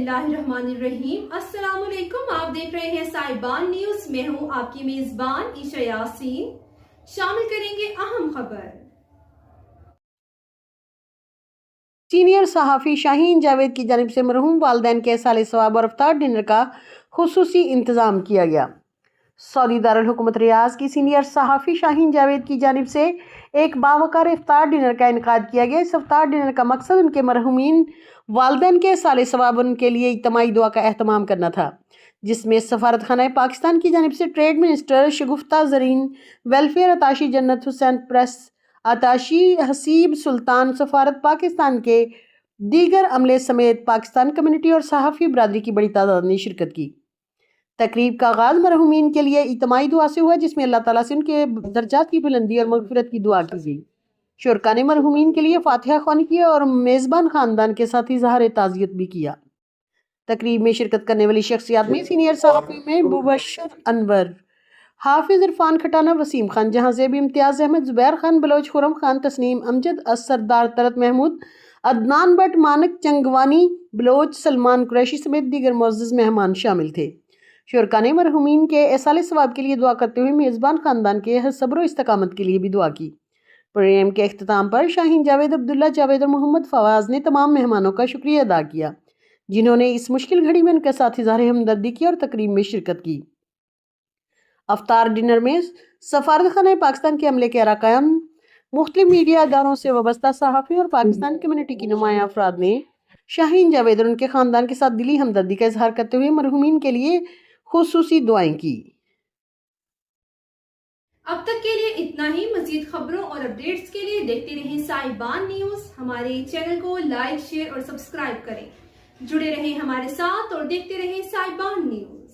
बिस्मिल्लाहिर्रहमानिर्रहीम। अस्सलाम वालेकुम। आप देख रहे हैं साहिबान न्यूज। मैं हूं आपकी मेजबान ईशा यासीन। शामिल करेंगे अहम खबर। सीनियर सहाफ़ी शाहीन जावेद की जानिब से मरहूम वालिदैन के साले सवाब और इफ्तार डिनर का खुसूसी इंतजाम किया गया। सऊदी दारुल हुकूमत रियाज की सीनियर सहाफ़ी शाहीन जावेद की जानिब से एक बावकार इफ्तार डिनर का इनेकाद किया गया। इस इफ्तार डिनर का मकसद उनके मरहूमीन वालिदैन के साले सवाब उनके लिए इज्तिमाई दुआ का एहतमाम करना था, जिसमें सफारत खाना पाकिस्तान की जानिब से ट्रेड मिनिस्टर शगुफ्ता ज़रीन, वेलफेयर अताशी जन्नत हुसैन, प्रेस अताशी हसीब सुल्तान, सफारत पाकिस्तान के दीगर अमले समेत पाकिस्तान कम्युनिटी और सहाफ़ी बरादरी की बड़ी तादाद ने शिरकत की। तकरीब का आगाज़ मरहूमीन के लिए इज्तिमाई दुआ से हुआ, जिसमें अल्लाह ताला से उनके दर्जात की बुलंदी और मग़फ़िरत की दुआ की गई। शुरका ने मरहूमीन के लिए फातिहा ख़्वानी की और मेज़बान ख़ानदान के साथ इज़हार ताज़ियत भी किया। तकरीब में शिरकत करने वाली शख्सियात में सीनियर सहाफ़ी में मुबशर अनवर, हाफिज इरफान खटाना, वसीम खान, जहांज़ेब, इम्तियाज़ अहमद, जुबैर खान बलोच, खुरम खान, तस्नीम अमजद, सरदार तरत महमूद, अदनान बट, मानक चंगवानी बलोच, सलमान कुरैशी समेत दीगर मुअज़्ज़ज़ मेहमान शामिल थे। शुरका ने मरहूमीन के एसाले सवाब के लिए दुआ करते हुए मेज़बान ख़ानदान के सब्र इस्तकामत के लिए भी दुआ की। प्रोग्राम के अख्तिताम पर शाहीन जावेद, अब्दुल्ला जावेद और मोहम्मद फवाज ने तमाम मेहमानों का शुक्रिया अदा किया, जिन्होंने इस मुश्किल घड़ी में उनके साथ इज़हार हमदर्दी की और तकरीब में शिरकत की। अफ्तार डिनर में सफारत खाना पाकिस्तान के अमले के अरकान, मुख्तलिफ मीडिया इदारों से वाबस्ता सहाफ़ी और पाकिस्तान कम्युनिटी की नुमाया अफराद ने शाहीन जावेद और उनके ख़ानदान के साथ दिली हमदर्दी का इजहार करते हुए मरहूमीन के लिए खुसूसी दुआएं की। अब तक के लिए इतना ही। मजीद खबरों और अपडेट्स के लिए देखते रहें साहिबान न्यूज। हमारे चैनल को लाइक, शेयर और सब्सक्राइब करें। जुड़े रहें हमारे साथ और देखते रहें साहिबान न्यूज।